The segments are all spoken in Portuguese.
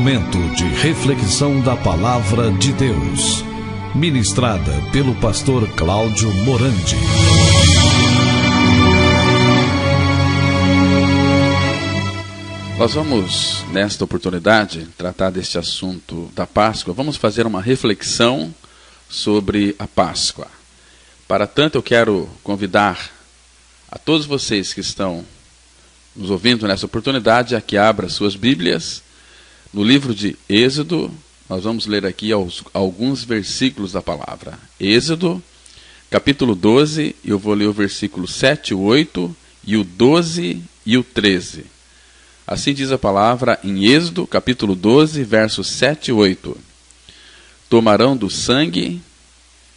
Momento de reflexão da Palavra de Deus, ministrada pelo pastor Cláudio Morandi. Nós vamos, nesta oportunidade, tratar deste assunto da Páscoa. Vamos fazer uma reflexão sobre a Páscoa. Para tanto, eu quero convidar a todos vocês que estão nos ouvindo nessa oportunidade a que abram suas Bíblias no livro de Êxodo. Nós vamos ler aqui alguns versículos da palavra. Êxodo, capítulo 12, eu vou ler o versículo 7, o 8, e o 12 e o 13. Assim diz a palavra em Êxodo, capítulo 12, versos 7 e 8. Tomarão do sangue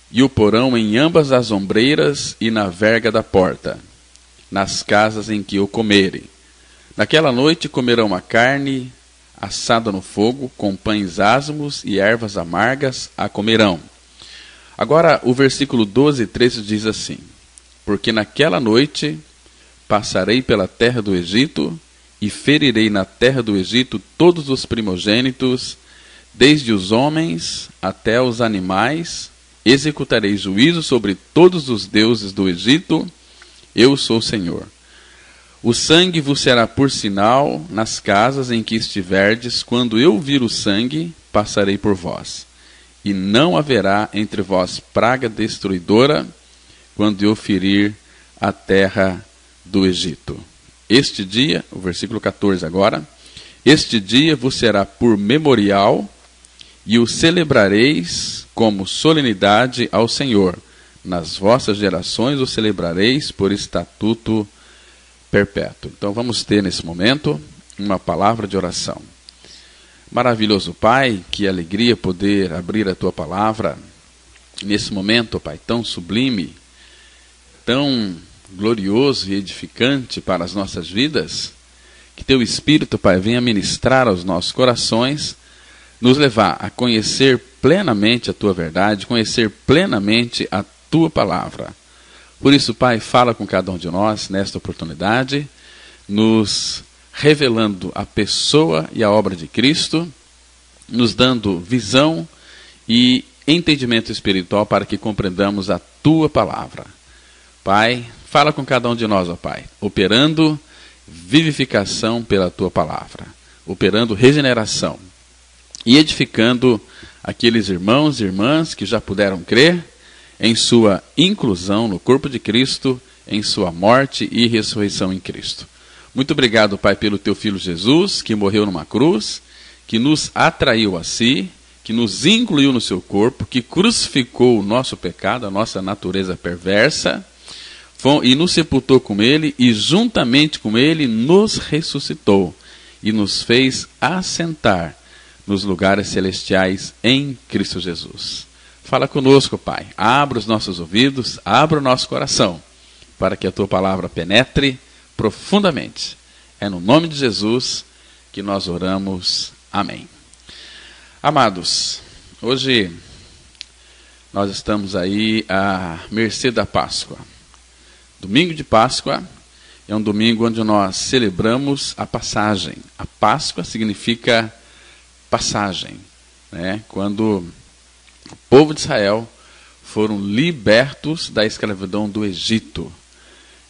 e o porão em ambas as ombreiras e na verga da porta, nas casas em que o comerem. Naquela noite comerão a carne assada no fogo, com pães asmos e ervas amargas a comerão. Agora o versículo 12 e 13 diz assim: Porque naquela noite passarei pela terra do Egito, e ferirei na terra do Egito todos os primogênitos, desde os homens até os animais, executarei juízo sobre todos os deuses do Egito, eu sou o Senhor. O sangue vos será por sinal nas casas em que estiverdes, quando eu vir o sangue, passarei por vós. E não haverá entre vós praga destruidora, quando eu ferir a terra do Egito. Este dia, o versículo 14 agora, este dia vos será por memorial, e o celebrareis como solenidade ao Senhor. Nas vossas gerações o celebrareis por estatuto perpétuo. Então vamos ter nesse momento uma palavra de oração. Maravilhoso Pai, que alegria poder abrir a Tua palavra nesse momento, Pai, tão sublime, tão glorioso e edificante para as nossas vidas. Que Teu Espírito, Pai, venha ministrar aos nossos corações, nos levar a conhecer plenamente a Tua verdade, conhecer plenamente a Tua palavra. Por isso, Pai, fala com cada um de nós nesta oportunidade, nos revelando a pessoa e a obra de Cristo, nos dando visão e entendimento espiritual para que compreendamos a Tua palavra. Pai, fala com cada um de nós, ó Pai, operando vivificação pela Tua palavra, operando regeneração e edificando aqueles irmãos e irmãs que já puderam crer em sua inclusão no corpo de Cristo, em sua morte e ressurreição em Cristo. Muito obrigado, Pai, pelo Teu Filho Jesus, que morreu numa cruz, que nos atraiu a Si, que nos incluiu no Seu corpo, que crucificou o nosso pecado, a nossa natureza perversa, e nos sepultou com Ele, e juntamente com Ele nos ressuscitou, e nos fez assentar nos lugares celestiais em Cristo Jesus. Fala conosco, Pai. Abra os nossos ouvidos, abra o nosso coração, para que a Tua palavra penetre profundamente. É no nome de Jesus que nós oramos. Amém. Amados, hoje nós estamos aí à mercê da Páscoa. Domingo de Páscoa é um domingo onde nós celebramos a passagem. A Páscoa significa passagem, né? Quando o povo de Israel foram libertos da escravidão do Egito.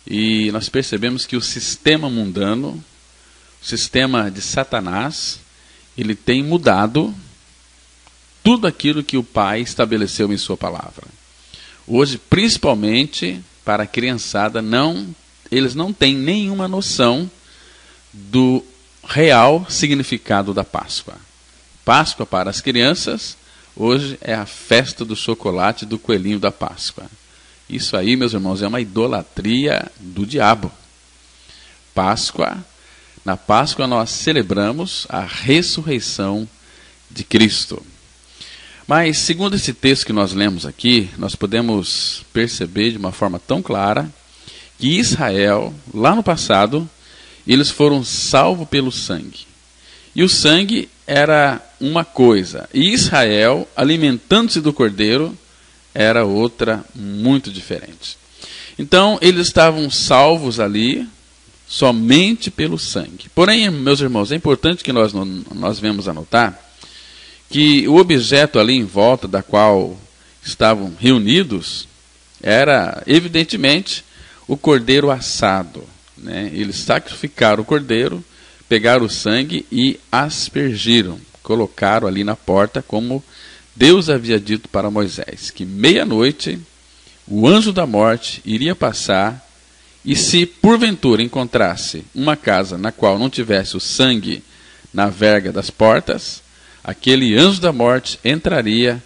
E nós percebemos que o sistema mundano, o sistema de Satanás, ele tem mudado tudo aquilo que o Pai estabeleceu em sua palavra. Hoje, principalmente para a criançada, eles não têm nenhuma noção do real significado da Páscoa. Páscoa para as crianças hoje é a festa do chocolate do coelhinho da Páscoa. Isso aí, meus irmãos, é uma idolatria do diabo. Na Páscoa nós celebramos a ressurreição de Cristo. Mas, segundo esse texto que nós lemos aqui, nós podemos perceber de uma forma tão clara que Israel, lá no passado, eles foram salvos pelo sangue. E o sangue era uma coisa, e Israel, alimentando-se do cordeiro, era outra muito diferente. Então, eles estavam salvos ali, somente pelo sangue. Porém, meus irmãos, é importante que nós venhamos a notar que o objeto ali em volta da qual estavam reunidos era, evidentemente, o cordeiro assado, né? Eles sacrificaram o cordeiro, pegaram o sangue e aspergiram, colocaram ali na porta, como Deus havia dito para Moisés, que meia-noite o anjo da morte iria passar, e se porventura encontrasse uma casa na qual não tivesse o sangue na verga das portas, aquele anjo da morte entraria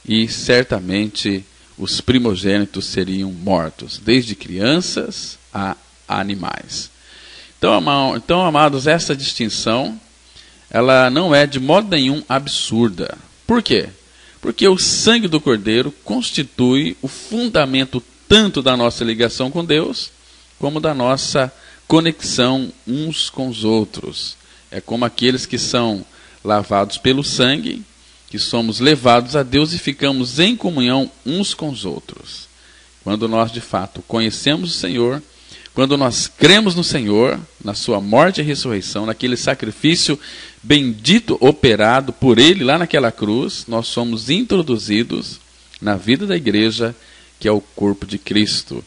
e certamente os primogênitos seriam mortos, desde crianças a animais. Então, amados, essa distinção, ela não é de modo nenhum absurda. Por quê? Porque o sangue do cordeiro constitui o fundamento tanto da nossa ligação com Deus, como da nossa conexão uns com os outros. É como aqueles que são lavados pelo sangue, que somos levados a Deus e ficamos em comunhão uns com os outros. Quando nós, de fato, conhecemos o Senhor, quando nós cremos no Senhor, na sua morte e ressurreição, naquele sacrifício bendito operado por Ele lá naquela cruz, nós somos introduzidos na vida da igreja, que é o corpo de Cristo.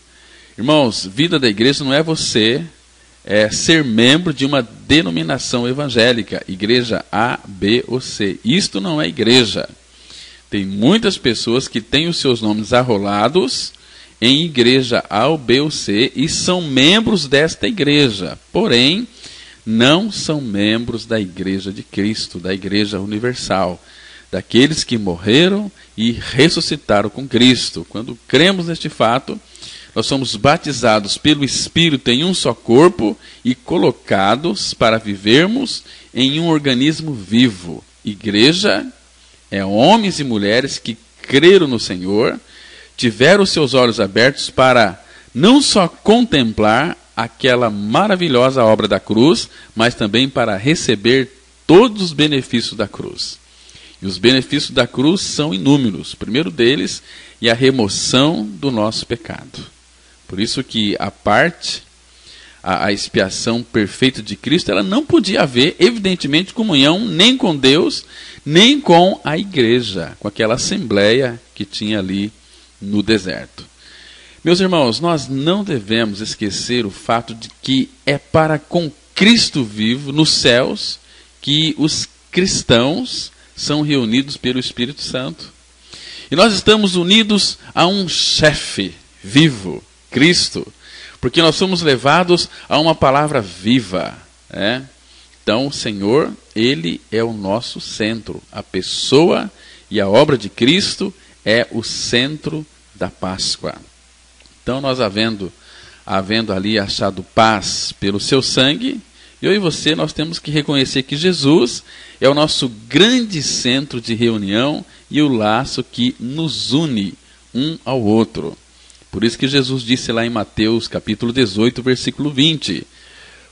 Irmãos, vida da igreja não é você ser membro de uma denominação evangélica, igreja A, B ou C. Isto não é igreja. Tem muitas pessoas que têm os seus nomes arrolados em igreja A ou B ou C e são membros desta igreja, porém não são membros da igreja de Cristo, da igreja universal, daqueles que morreram e ressuscitaram com Cristo. Quando cremos neste fato, nós somos batizados pelo Espírito em um só corpo e colocados para vivermos em um organismo vivo. Igreja é homens e mulheres que creram no Senhor, tiveram os seus olhos abertos para não só contemplar aquela maravilhosa obra da cruz, mas também para receber todos os benefícios da cruz. E os benefícios da cruz são inúmeros. O primeiro deles é a remoção do nosso pecado. Por isso que a expiação perfeita de Cristo, ela não podia haver, evidentemente, comunhão nem com Deus, nem com a igreja, com aquela assembleia que tinha ali no deserto. Meus irmãos, nós não devemos esquecer o fato de que é para com Cristo vivo, nos céus, que os cristãos são reunidos pelo Espírito Santo. E nós estamos unidos a um chefe vivo, Cristo, porque nós somos levados a uma palavra viva, né? Então, o Senhor, Ele é o nosso centro. A pessoa e a obra de Cristo é o centro da Páscoa. Então, nós havendo ali achado paz pelo seu sangue, eu e você, nós temos que reconhecer que Jesus é o nosso grande centro de reunião e o laço que nos une um ao outro. Por isso que Jesus disse lá em Mateus capítulo 18, versículo 20,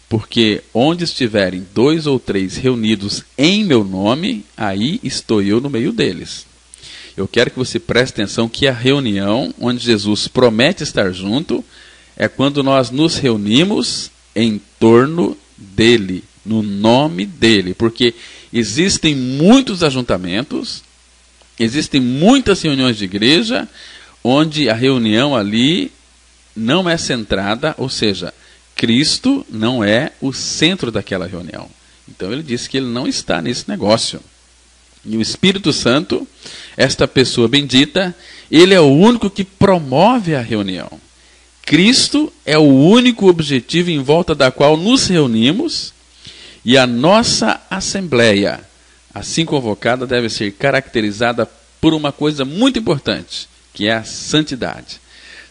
porque onde estiverem 2 ou 3 reunidos em meu nome, aí estou eu no meio deles. Eu quero que você preste atenção que a reunião onde Jesus promete estar junto é quando nós nos reunimos em torno dele, no nome dele, porque existem muitos ajuntamentos, existem muitas reuniões de igreja, onde a reunião ali não é centrada, ou seja, Cristo não é o centro daquela reunião. Então ele disse que ele não está nesse negócio. E o Espírito Santo, esta pessoa bendita, ele é o único que promove a reunião. Cristo é o único objetivo em volta da qual nos reunimos, e a nossa assembleia, assim convocada, deve ser caracterizada por uma coisa muito importante, que é a santidade.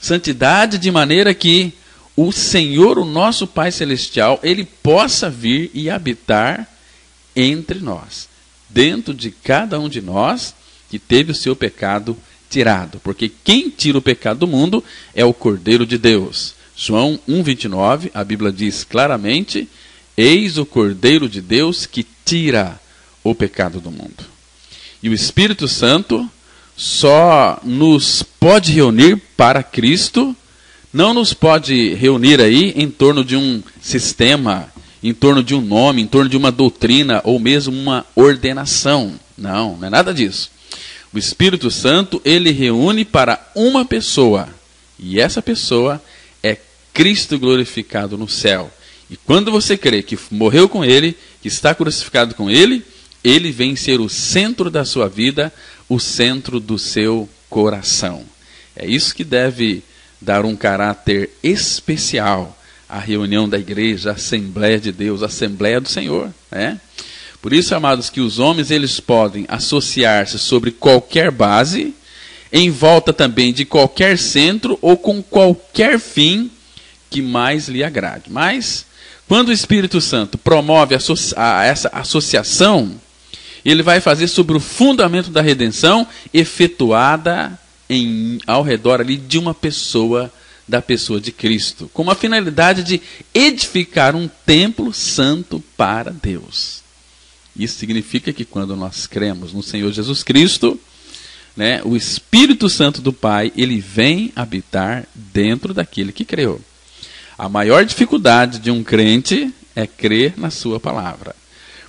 Santidade de maneira que o Senhor, o nosso Pai Celestial, ele possa vir e habitar entre nós, dentro de cada um de nós que teve o seu pecado tirado. Porque quem tira o pecado do mundo é o Cordeiro de Deus. João 1,29, a Bíblia diz claramente, eis o Cordeiro de Deus que tira o pecado do mundo. E o Espírito Santo só nos pode reunir para Cristo não nos pode reunir aí em torno de um sistema, em torno de um nome, em torno de uma doutrina ou mesmo uma ordenação. Não é nada disso. O Espírito Santo, ele reúne para uma pessoa, e essa pessoa é Cristo glorificado no céu. E quando você crê que morreu com ele, que está crucificado com ele, ele vem ser o centro da sua vida, o centro do seu coração. É isso que deve dar um caráter especial à reunião da igreja, à Assembleia de Deus, à Assembleia do Senhor, né? Por isso, amados, que os homens eles podem associar-se sobre qualquer base, em volta também de qualquer centro ou com qualquer fim que mais lhe agrade. Mas, quando o Espírito Santo promove essa associação, ele vai fazer sobre o fundamento da redenção efetuada ao redor ali de uma pessoa, da pessoa de Cristo, com a finalidade de edificar um templo santo para Deus. Isso significa que quando nós cremos no Senhor Jesus Cristo, né, o Espírito Santo do Pai, ele vem habitar dentro daquele que creu. A maior dificuldade de um crente é crer na sua palavra.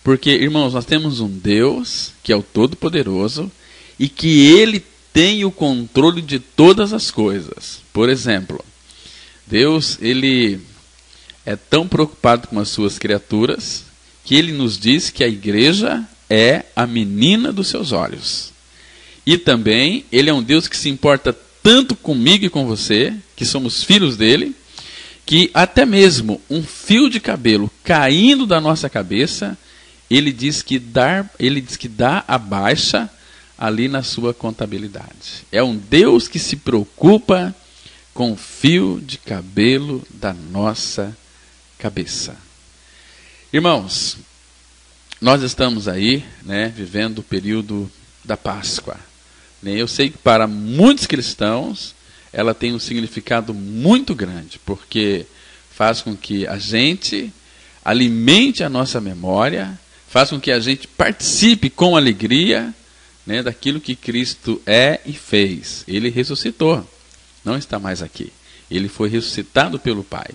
Porque, irmãos, nós temos um Deus que é o Todo-Poderoso e que ele tem o controle de todas as coisas. Por exemplo, Deus, ele é tão preocupado com as suas criaturas que ele nos diz que a igreja é a menina dos seus olhos. E também, ele é um Deus que se importa tanto comigo e com você, que somos filhos dele, que até mesmo um fio de cabelo caindo da nossa cabeça, ele diz que dá a baixa ali na sua contabilidade. É um Deus que se preocupa com o fio de cabelo da nossa cabeça. Irmãos, nós estamos aí, né, vivendo o período da Páscoa. Eu sei que para muitos cristãos ela tem um significado muito grande, porque faz com que a gente alimente a nossa memória, faz com que a gente participe com alegria, né, daquilo que Cristo é e fez. Ele ressuscitou, não está mais aqui. Ele foi ressuscitado pelo Pai.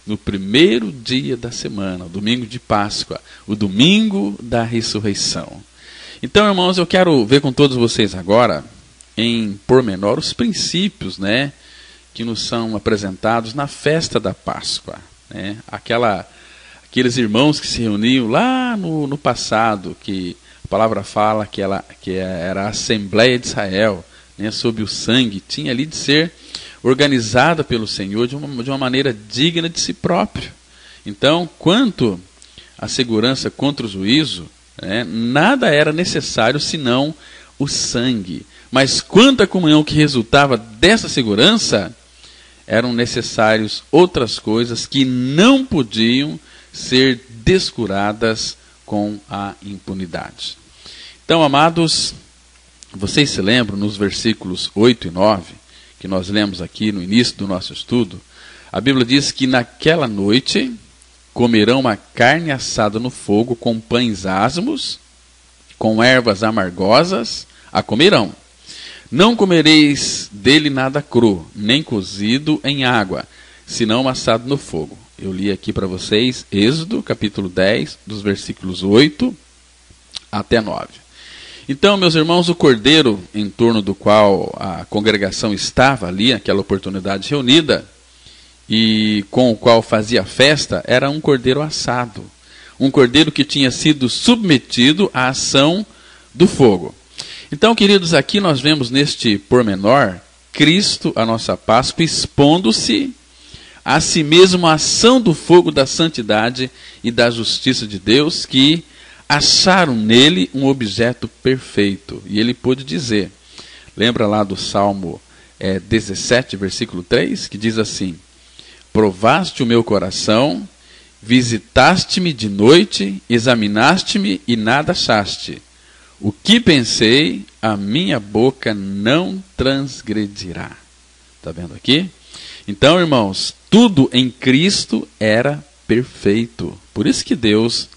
No primeiro dia da semana, o domingo de Páscoa, o domingo da ressurreição. Então, irmãos, eu quero ver com todos vocês agora, em pormenor, os princípios, né, que nos são apresentados na festa da Páscoa. Né? Aqueles irmãos que se reuniam lá no passado, que a palavra fala que era a Assembleia de Israel, né, sob o sangue, tinha ali de ser organizada pelo Senhor de uma maneira digna de si próprio. Então, quanto à segurança contra o juízo, né, nada era necessário senão o sangue. Mas quanto à comunhão que resultava dessa segurança, eram necessárias outras coisas que não podiam ser descuradas com a impunidade. Então, amados, vocês se lembram nos versículos 8 e 9, que nós lemos aqui no início do nosso estudo, a Bíblia diz que naquela noite comerão uma carne assada no fogo com pães asmos, com ervas amargosas, a comerão. Não comereis dele nada cru, nem cozido em água, senão assado no fogo. Eu li aqui para vocês Êxodo, capítulo 10, dos versículos 8 até 9. Então, meus irmãos, o cordeiro em torno do qual a congregação estava ali, naquela oportunidade reunida, e com o qual fazia festa, era um cordeiro assado. Um cordeiro que tinha sido submetido à ação do fogo. Então, queridos, aqui nós vemos neste pormenor, Cristo, a nossa Páscoa, expondo-se a si mesmo a ação do fogo da santidade e da justiça de Deus, que acharam nele um objeto perfeito. E ele pôde dizer, lembra lá do Salmo 17, versículo 3, que diz assim: provaste o meu coração, visitaste-me de noite, examinaste-me e nada achaste. O que pensei, a minha boca não transgredirá. Está vendo aqui? Então, irmãos, tudo em Cristo era perfeito. Por isso que Deus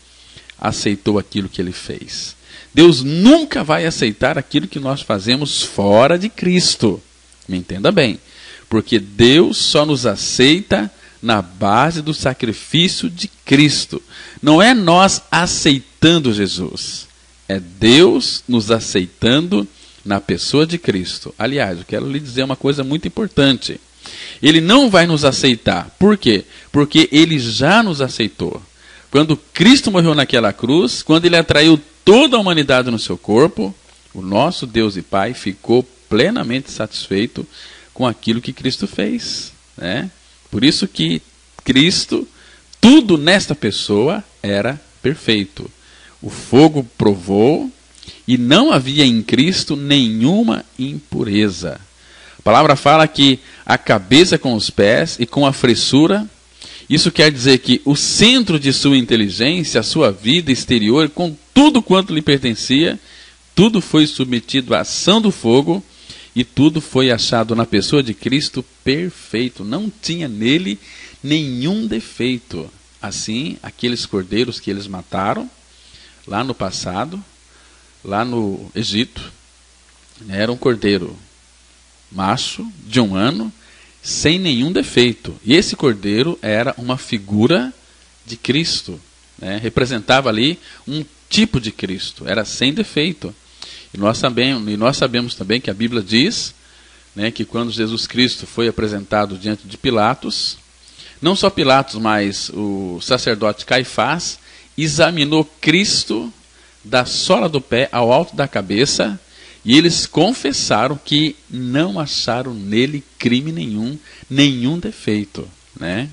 aceitou aquilo que ele fez. Deus nunca vai aceitar aquilo que nós fazemos fora de Cristo. Me entenda bem. Porque Deus só nos aceita na base do sacrifício de Cristo. Não é nós aceitando Jesus, é Deus nos aceitando na pessoa de Cristo. Aliás, eu quero lhe dizer uma coisa muito importante. Ele não vai nos aceitar. Por quê? Porque Ele já nos aceitou. Quando Cristo morreu naquela cruz, quando Ele atraiu toda a humanidade no seu corpo, o nosso Deus e Pai ficou plenamente satisfeito com aquilo que Cristo fez, né? Por isso que Cristo, tudo nesta pessoa era perfeito. O fogo provou e não havia em Cristo nenhuma impureza. A palavra fala que a cabeça com os pés e com a fressura, isso quer dizer que o centro de sua inteligência, a sua vida exterior, com tudo quanto lhe pertencia, tudo foi submetido à ação do fogo e tudo foi achado na pessoa de Cristo perfeito. Não tinha nele nenhum defeito. Assim, aqueles cordeiros que eles mataram lá no passado, lá no Egito, era um cordeiro macho de 1 ano, sem nenhum defeito. E esse cordeiro era uma figura de Cristo, né? Representava ali um tipo de Cristo, era sem defeito. E nós sabemos também que a Bíblia diz, né, que quando Jesus Cristo foi apresentado diante de Pilatos, não só Pilatos, mas o sacerdote Caifás, examinou Cristo da sola do pé ao alto da cabeça, e eles confessaram que não acharam nele crime nenhum defeito, né?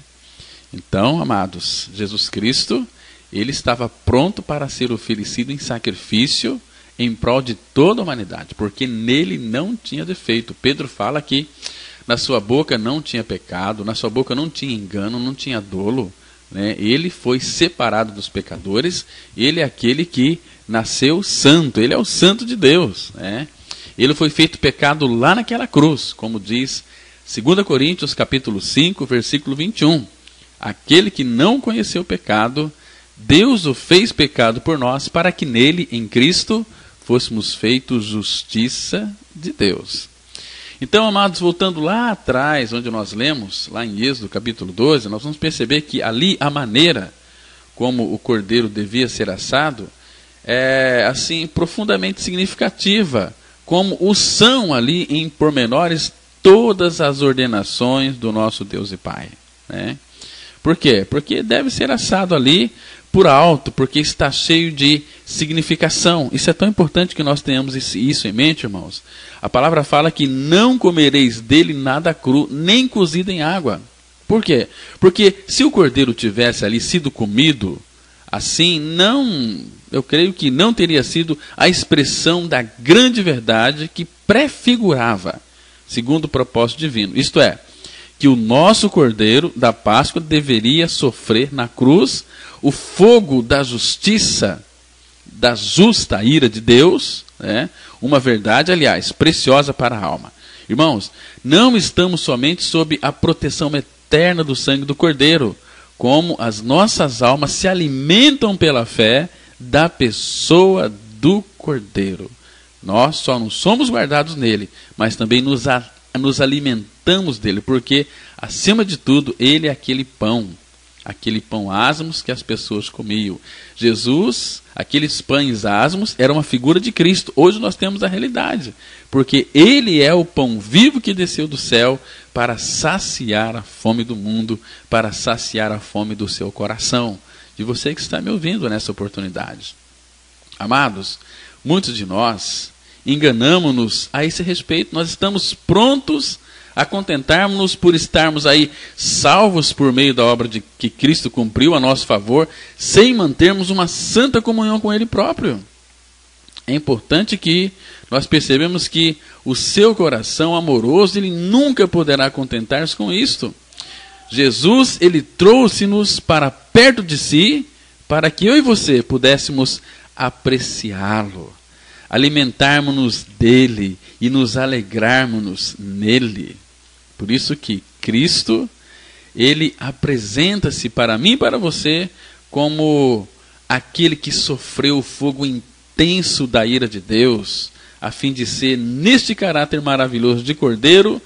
Então, amados, Jesus Cristo, ele estava pronto para ser oferecido em sacrifício em prol de toda a humanidade, porque nele não tinha defeito. Pedro fala que na sua boca não tinha pecado, na sua boca não tinha engano, não tinha dolo, né? Ele foi separado dos pecadores, ele é aquele que nasceu santo, ele é o santo de Deus, né? Ele foi feito pecado lá naquela cruz, como diz 2 Coríntios capítulo 5, versículo 21. Aquele que não conheceu pecado, Deus o fez pecado por nós, para que nele, em Cristo, fôssemos feitos justiça de Deus. Então, amados, voltando lá atrás, onde nós lemos, lá em Êxodo capítulo 12, nós vamos perceber que ali a maneira como o cordeiro devia ser assado é, assim, profundamente significativa, como o são ali em pormenores todas as ordenações do nosso Deus e Pai, né? Por quê? Porque deve ser assado ali por alto, porque está cheio de significação. Isso é tão importante que nós tenhamos isso em mente, irmãos. A palavra fala que não comereis dele nada cru, nem cozido em água. Por quê? Porque se o cordeiro tivesse ali sido comido, assim, eu creio que não teria sido a expressão da grande verdade que prefigurava, segundo o propósito divino. Isto é, que o nosso cordeiro da Páscoa deveria sofrer na cruz o fogo da justiça, da justa ira de Deus, né? Uma verdade, aliás, preciosa para a alma. Irmãos, não estamos somente sob a proteção eterna do sangue do cordeiro, como as nossas almas se alimentam pela fé da pessoa do cordeiro. Nós só não somos guardados nele, mas também nos alimentamos dele, porque, acima de tudo, ele é aquele pão asmos que as pessoas comiam. Jesus, aqueles pães asmos, era uma figura de Cristo. Hoje nós temos a realidade, porque ele é o pão vivo que desceu do céu para saciar a fome do mundo, para saciar a fome do seu coração. De você que está me ouvindo nessa oportunidade. Amados, muitos de nós enganamos-nos a esse respeito. Nós estamos prontos a contentarmos-nos por estarmos aí salvos por meio da obra que Cristo cumpriu a nosso favor, sem mantermos uma santa comunhão com Ele próprio. É importante que nós percebemos que o seu coração amoroso, ele nunca poderá contentar-se com isto. Jesus, ele trouxe-nos para perto de si, para que eu e você pudéssemos apreciá-lo, alimentarmos-nos dele e nos alegrarmos nele. Por isso que Cristo, ele apresenta-se para mim e para você como aquele que sofreu o fogo intenso da ira de Deus, a fim de ser, neste caráter maravilhoso de cordeiro,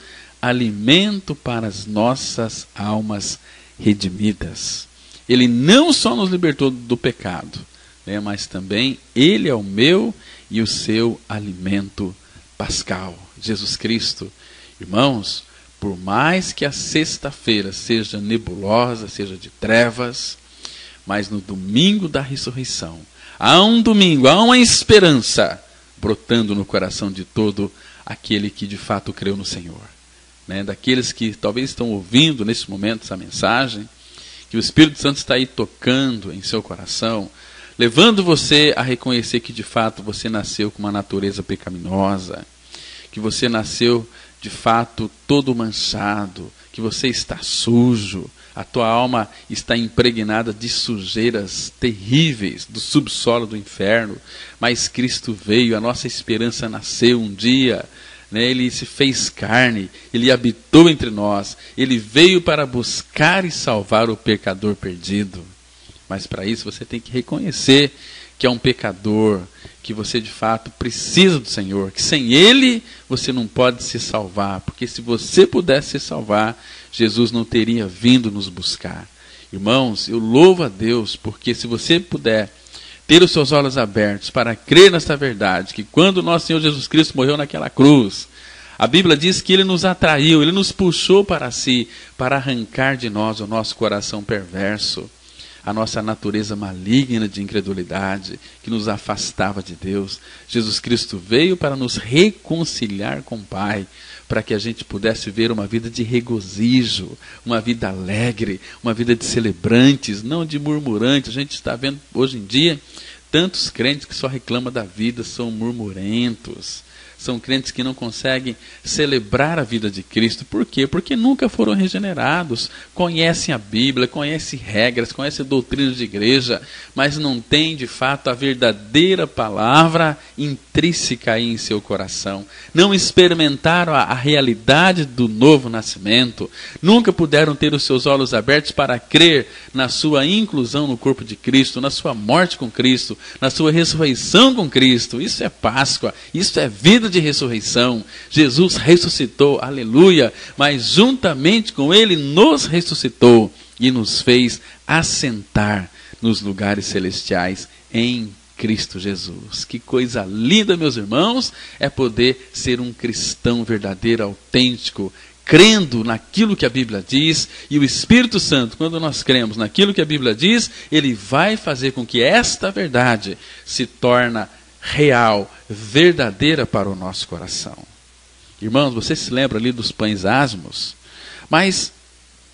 alimento para as nossas almas redimidas. Ele não só nos libertou do pecado, né, mas também Ele é o meu e o seu alimento pascal. Jesus Cristo. Irmãos, por mais que a sexta-feira seja nebulosa, seja de trevas, mas no domingo da ressurreição, há um domingo, há uma esperança brotando no coração de todo aquele que de fato creu no Senhor. Né? Daqueles que talvez estão ouvindo nesse momento essa mensagem, que o Espírito Santo está aí tocando em seu coração, levando você a reconhecer que de fato você nasceu com uma natureza pecaminosa, que você nasceu de fato todo manchado, que você está sujo, a tua alma está impregnada de sujeiras terríveis do subsolo do inferno, mas Cristo veio, a nossa esperança nasceu um dia, né? Ele se fez carne, Ele habitou entre nós, Ele veio para buscar e salvar o pecador perdido. Mas para isso você tem que reconhecer que é um pecador, que você de fato precisa do Senhor, que sem Ele você não pode se salvar, porque se você pudesse se salvar, Jesus não teria vindo nos buscar. Irmãos, eu louvo a Deus, porque se você puder ter os seus olhos abertos para crer nesta verdade, que quando o nosso Senhor Jesus Cristo morreu naquela cruz, a Bíblia diz que Ele nos atraiu, Ele nos puxou para si, para arrancar de nós o nosso coração perverso, a nossa natureza maligna de incredulidade, que nos afastava de Deus. Jesus Cristo veio para nos reconciliar com o Pai, para que a gente pudesse ver uma vida de regozijo, uma vida alegre, uma vida de celebrantes, não de murmurantes. A gente está vendo hoje em dia tantos crentes que só reclamam da vida, são murmurentos. São crentes que não conseguem celebrar a vida de Cristo. Por quê? Porque nunca foram regenerados. Conhecem a Bíblia, conhecem regras, conhecem doutrinas de igreja, mas não têm de fato a verdadeira palavra intrínseca aí em seu coração. Não experimentaram a realidade do novo nascimento. Nunca puderam ter os seus olhos abertos para crer na sua inclusão no corpo de Cristo, na sua morte com Cristo, na sua ressurreição com Cristo. Isso é Páscoa, isso é vida de ressurreição. Jesus ressuscitou, aleluia, mas juntamente com Ele nos ressuscitou e nos fez assentar nos lugares celestiais em Cristo Jesus. Que coisa linda, meus irmãos, é poder ser um cristão verdadeiro, autêntico, crendo naquilo que a Bíblia diz, e o Espírito Santo, quando nós cremos naquilo que a Bíblia diz, Ele vai fazer com que esta verdade se torne real, verdadeira para o nosso coração. Irmãos, você se lembra ali dos pães asmos? Mas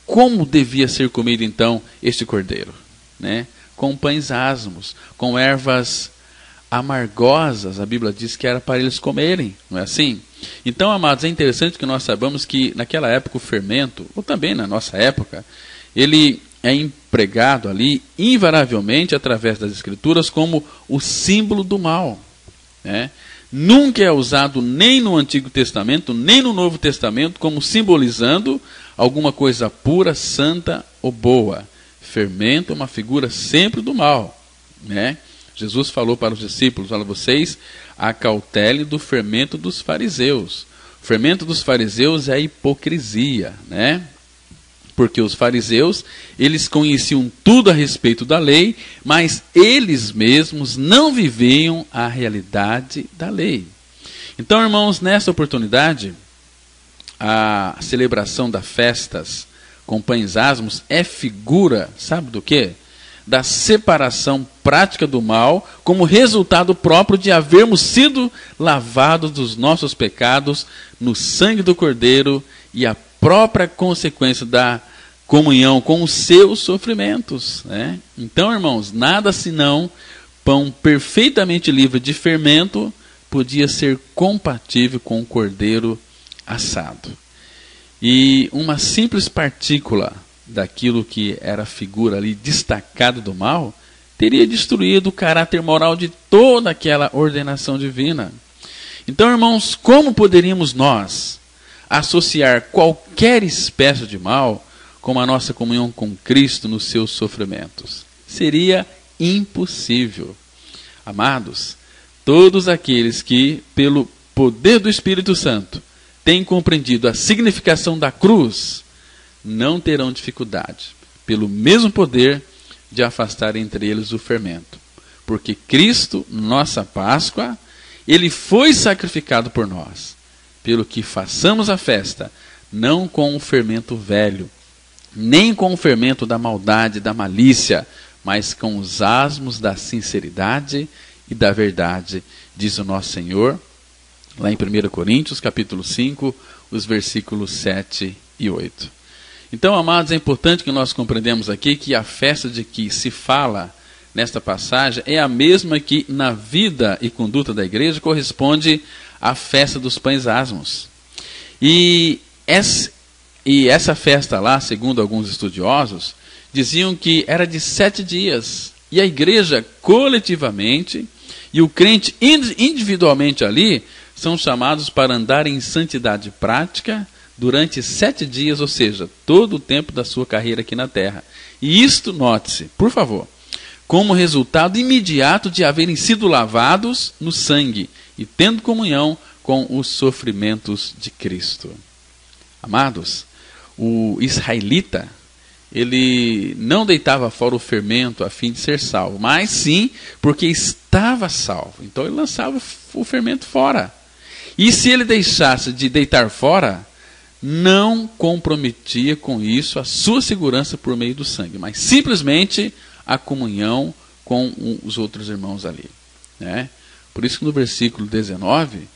como devia ser comido então este cordeiro? Né? Com pães asmos, com ervas amargosas, a Bíblia diz que era para eles comerem, não é assim? Então, amados, é interessante que nós saibamos que naquela época o fermento, ou também na nossa época, ele é empregado ali, invariavelmente, através das Escrituras, como o símbolo do mal. Né? Nunca é usado nem no Antigo Testamento, nem no Novo Testamento, como simbolizando alguma coisa pura, santa ou boa. Fermento é uma figura sempre do mal. Né? Jesus falou para os discípulos: olha, vocês acautelem do fermento dos fariseus. O fermento dos fariseus é a hipocrisia, né? Porque os fariseus, eles conheciam tudo a respeito da lei, mas eles mesmos não viviam a realidade da lei. Então, irmãos, nessa oportunidade, a celebração das festas com pães asmos é figura, sabe do quê? Da separação prática do mal, como resultado próprio de havermos sido lavados dos nossos pecados no sangue do Cordeiro e a própria consequência da comunhão com os seus sofrimentos. Né? Então, irmãos, nada senão pão perfeitamente livre de fermento podia ser compatível com o cordeiro assado. E uma simples partícula daquilo que era a figura ali destacada do mal teria destruído o caráter moral de toda aquela ordenação divina. Então, irmãos, como poderíamos nós associar qualquer espécie de mal com a nossa comunhão com Cristo nos seus sofrimentos? Seria impossível. Amados, todos aqueles que, pelo poder do Espírito Santo, têm compreendido a significação da cruz não terão dificuldade, pelo mesmo poder, de afastar entre eles o fermento. Porque Cristo, nossa Páscoa, Ele foi sacrificado por nós, pelo que façamos a festa, não com o fermento velho, nem com o fermento da maldade, da malícia, mas com os asmos da sinceridade e da verdade, diz o nosso Senhor, lá em 1 Coríntios, capítulo 5, os versículos 7 e 8. Então, amados, é importante que nós compreendamos aqui que a festa de que se fala nesta passagem é a mesma que na vida e conduta da igreja corresponde à festa dos pães asmos. E essa festa lá, segundo alguns estudiosos, diziam que era de 7 dias. E a igreja coletivamente e o crente individualmente ali são chamados para andar em santidade prática durante 7 dias, ou seja, todo o tempo da sua carreira aqui na terra. E isto, note-se, por favor, como resultado imediato de haverem sido lavados no sangue e tendo comunhão com os sofrimentos de Cristo. Amados, o israelita, ele não deitava fora o fermento a fim de ser salvo, mas sim porque estava salvo. Então ele lançava o fermento fora. E se ele deixasse de deitar fora, não comprometia com isso a sua segurança por meio do sangue, mas simplesmente a comunhão com os outros irmãos ali, né? Por isso que no versículo 19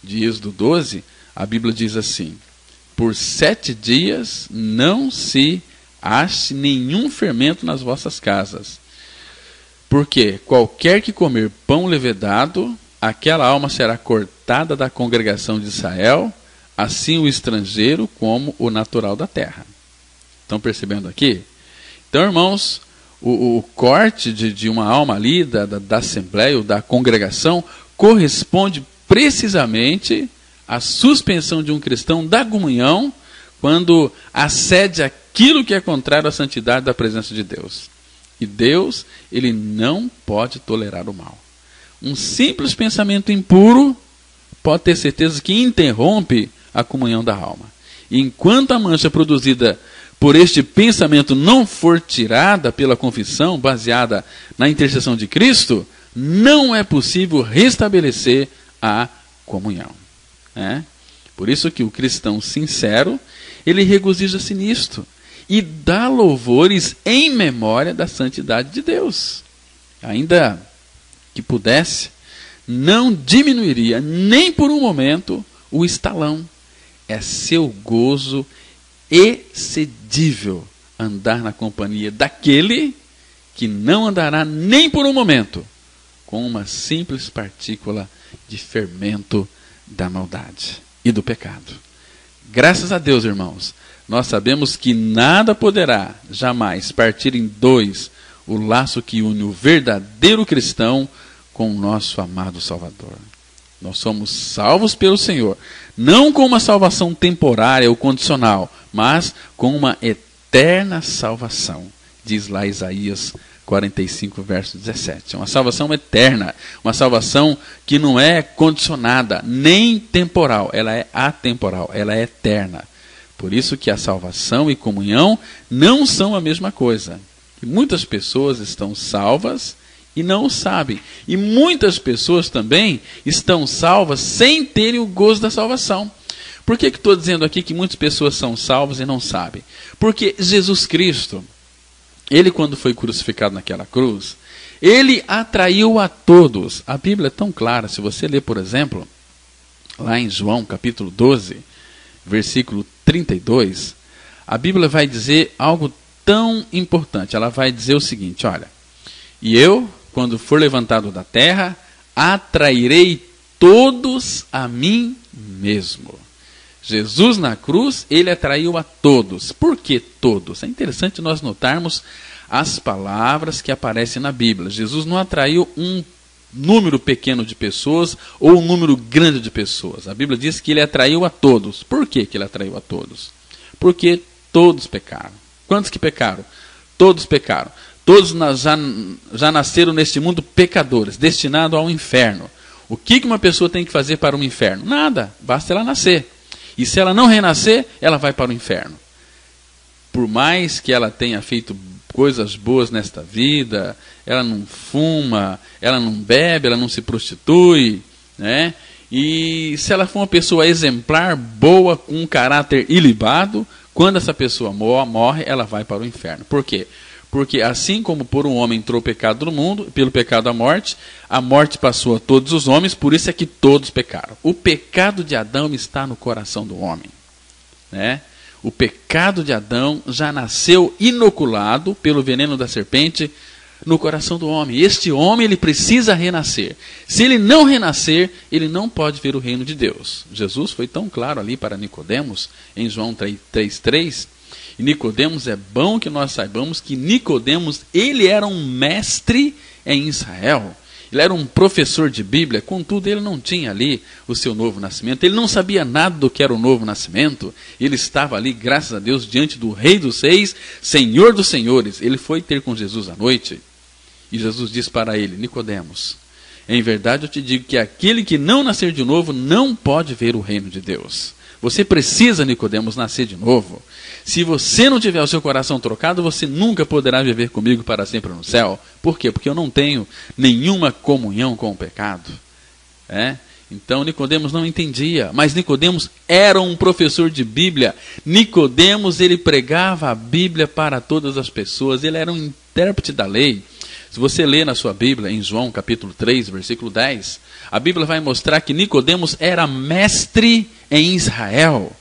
de Êxodo 12, a Bíblia diz assim: por 7 dias não se ache nenhum fermento nas vossas casas, porque qualquer que comer pão levedado, aquela alma será cortada da congregação de Israel, assim o estrangeiro como o natural da terra. Estão percebendo aqui? Então, irmãos, o corte de uma alma ali, da assembleia ou da congregação, corresponde precisamente à suspensão de um cristão da comunhão quando acede aquilo que é contrário à santidade da presença de Deus. E Deus, Ele não pode tolerar o mal. Um simples pensamento impuro pode ter certeza que interrompe a comunhão da alma. E enquanto a mancha produzida por este pensamento não for tirada pela confissão, baseada na intercessão de Cristo, não é possível restabelecer a comunhão. Por isso que o cristão sincero, ele regozija-se nisto e dá louvores em memória da santidade de Deus. Ainda que pudesse, não diminuiria nem por um momento o estalão. É seu gozo excedível andar na companhia daquele que não andará nem por um momento com uma simples partícula de fermento da maldade e do pecado. Graças a Deus, irmãos, nós sabemos que nada poderá jamais partir em dois o laço que une o verdadeiro cristão com o nosso amado Salvador. Nós somos salvos pelo Senhor, não com uma salvação temporária ou condicional, mas com uma eterna salvação, diz lá Isaías 45, verso 17. Uma salvação eterna, uma salvação que não é condicionada, nem temporal, ela é atemporal, ela é eterna. Por isso que a salvação e comunhão não são a mesma coisa. E muitas pessoas estão salvas e não o sabem. E muitas pessoas também estão salvas sem terem o gozo da salvação. Por que estou dizendo aqui que muitas pessoas são salvas e não sabem? Porque Jesus Cristo, Ele quando foi crucificado naquela cruz, Ele atraiu a todos. A Bíblia é tão clara, se você ler, por exemplo, lá em João capítulo 12, versículo 32, a Bíblia vai dizer algo tão importante. Ela vai dizer o seguinte, olha: e eu, quando for levantado da terra, atrairei todos a mim mesmo. Jesus na cruz, Ele atraiu a todos. Por que todos? É interessante nós notarmos as palavras que aparecem na Bíblia. Jesus não atraiu um número pequeno de pessoas ou um número grande de pessoas. A Bíblia diz que Ele atraiu a todos. Por que Ele atraiu a todos? Porque todos pecaram. Quantos que pecaram? Todos pecaram. Todos já nasceram neste mundo pecadores, destinados ao inferno. O que uma pessoa tem que fazer para o inferno? Nada, basta ela nascer. E se ela não renascer, ela vai para o inferno. Por mais que ela tenha feito coisas boas nesta vida, ela não fuma, ela não bebe, ela não se prostitui, né? E se ela for uma pessoa exemplar, boa, com um caráter ilibado, quando essa pessoa morre, ela vai para o inferno. Por quê? Porque assim como por um homem entrou o pecado no mundo, pelo pecado a morte passou a todos os homens, por isso é que todos pecaram. O pecado de Adão está no coração do homem, né? O pecado de Adão já nasceu inoculado pelo veneno da serpente no coração do homem. Este homem, ele precisa renascer. Se ele não renascer, ele não pode ver o reino de Deus. Jesus foi tão claro ali para Nicodemos, em João 3,3. E Nicodemos, é bom que nós saibamos que Nicodemos, ele era um mestre em Israel. Ele era um professor de Bíblia, contudo ele não tinha ali o seu novo nascimento. Ele não sabia nada do que era o novo nascimento. Ele estava ali, graças a Deus, diante do Rei dos Reis, Senhor dos Senhores. Ele foi ter com Jesus à noite. E Jesus disse para ele: Nicodemos, em verdade eu te digo que aquele que não nascer de novo não pode ver o reino de Deus. Você precisa, Nicodemos, nascer de novo. Se você não tiver o seu coração trocado, você nunca poderá viver comigo para sempre no céu. Por quê? Porque eu não tenho nenhuma comunhão com o pecado. Então Nicodemos não entendia, mas Nicodemos era um professor de Bíblia. Nicodemos, ele pregava a Bíblia para todas as pessoas, ele era um intérprete da lei. Se você ler na sua Bíblia, em João capítulo 3, versículo 10, a Bíblia vai mostrar que Nicodemos era mestre em Israel.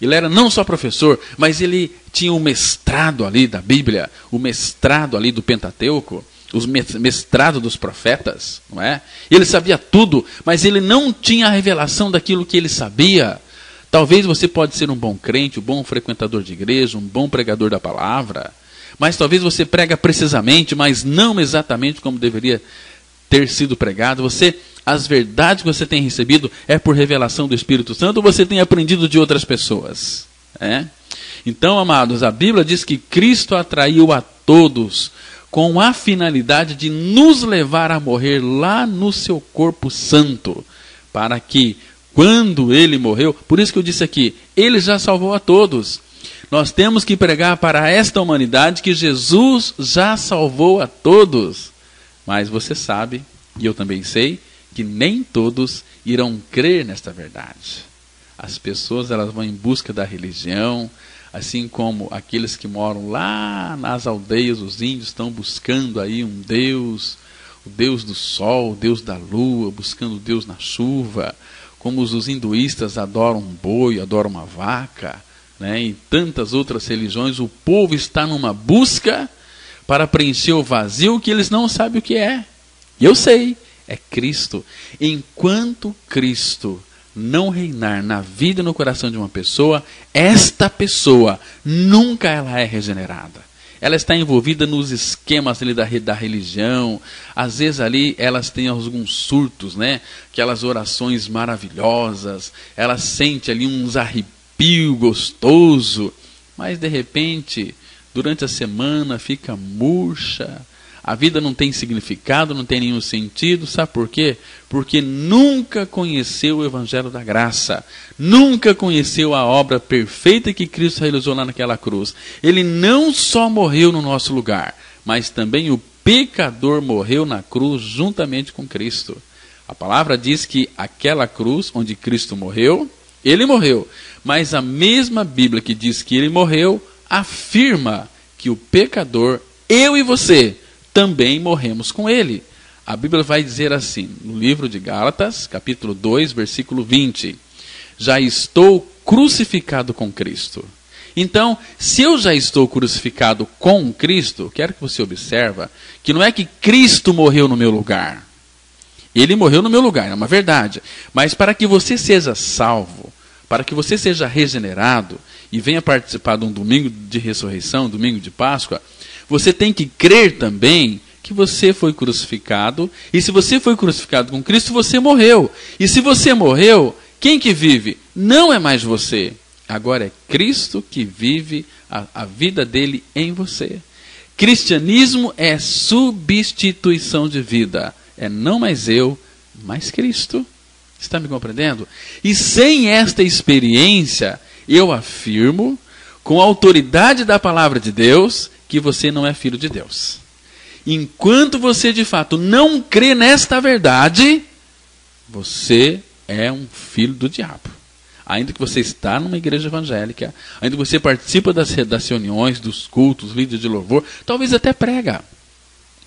Ele era não só professor, mas ele tinha o mestrado ali da Bíblia, o mestrado ali do Pentateuco, o mestrado dos profetas, não é? Ele sabia tudo, mas ele não tinha a revelação daquilo que ele sabia. Talvez você pode ser um bom crente, um bom frequentador de igreja, um bom pregador da palavra, mas talvez você prega precisamente, mas não exatamente como deveria ter sido pregado. As verdades que você tem recebido é por revelação do Espírito Santo, ou você tem aprendido de outras pessoas? Então, amados, a Bíblia diz que Cristo atraiu a todos com a finalidade de nos levar a morrer lá no seu corpo santo, para que, quando ele morreu, por isso que eu disse aqui, ele já salvou a todos. Nós temos que pregar para esta humanidade que Jesus já salvou a todos. Mas você sabe, e eu também sei, que nem todos irão crer nesta verdade. As pessoas, elas vão em busca da religião, assim como aqueles que moram lá nas aldeias, os índios estão buscando aí um Deus, o Deus do sol, o Deus da lua, buscando o Deus na chuva, como os hinduístas adoram um boi, adoram uma vaca, né? E tantas outras religiões. O povo está numa busca para preencher o vazio que eles não sabem o que é. E eu sei, é Cristo. Enquanto Cristo não reinar na vida e no coração de uma pessoa, esta pessoa nunca ela é regenerada. Ela está envolvida nos esquemas ali da religião. Às vezes ali elas têm alguns surtos, né? Aquelas orações maravilhosas. Ela sente ali uns arrepios gostoso, mas de repente, durante a semana fica murcha. A vida não tem significado, não tem nenhum sentido. Sabe por quê? Porque nunca conheceu o Evangelho da Graça. Nunca conheceu a obra perfeita que Cristo realizou lá naquela cruz. Ele não só morreu no nosso lugar, mas também o pecador morreu na cruz juntamente com Cristo. A palavra diz que aquela cruz onde Cristo morreu, ele morreu. Mas a mesma Bíblia que diz que ele morreu, afirma que o pecador, eu e você, também morremos com ele. A Bíblia vai dizer assim, no livro de Gálatas, capítulo 2, versículo 20. Já estou crucificado com Cristo. Então, se eu já estou crucificado com Cristo, quero que você observe que não é que Cristo morreu no meu lugar. Ele morreu no meu lugar, é uma verdade. Mas para que você seja salvo, para que você seja regenerado e venha participar de um domingo de ressurreição, domingo de Páscoa, você tem que crer também que você foi crucificado. E se você foi crucificado com Cristo, você morreu. E se você morreu, quem que vive? Não é mais você. Agora é Cristo que vive a vida dele em você. Cristianismo é substituição de vida. É não mais eu, mas Cristo. Está me compreendendo? E sem esta experiência, eu afirmo, com a autoridade da palavra de Deus, que você não é filho de Deus. Enquanto você de fato não crê nesta verdade, você é um filho do diabo. Ainda que você está numa igreja evangélica, ainda que você participa das reuniões, dos cultos, líderes de louvor, talvez até prega.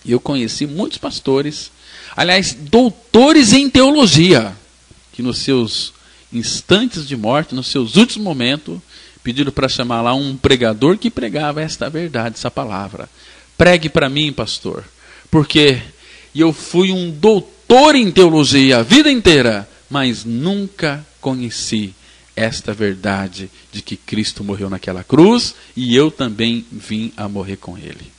E eu conheci muitos pastores, aliás, doutores em teologia, que nos seus instantes de morte, nos seus últimos momentos, pediram para chamar lá um pregador que pregava esta verdade, essa palavra. Pregue para mim, pastor, porque eu fui um doutor em teologia a vida inteira, mas nunca conheci esta verdade de que Cristo morreu naquela cruz e eu também vim a morrer com Ele.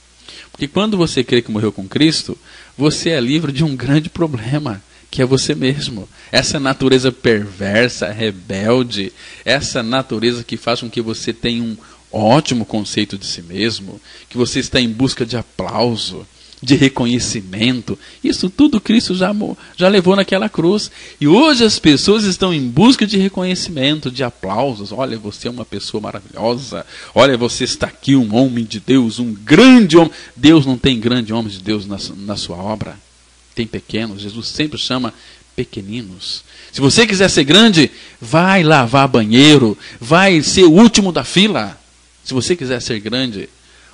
Porque quando você crê que morreu com Cristo, você é livre de um grande problema, que é você mesmo. Essa natureza perversa, rebelde, essa natureza que faz com que você tenha um ótimo conceito de si mesmo, que você está em busca de aplauso, de reconhecimento. Isso tudo Cristo já levou naquela cruz. E hoje as pessoas estão em busca de reconhecimento, de aplausos. Olha, você é uma pessoa maravilhosa. Olha, você está aqui, um homem de Deus, um grande homem. Deus não tem grande homem de Deus na sua obra. Tem pequenos. Jesus sempre chama pequeninos. Se você quiser ser grande, vai lavar banheiro, vai ser o último da fila. Se você quiser ser grande,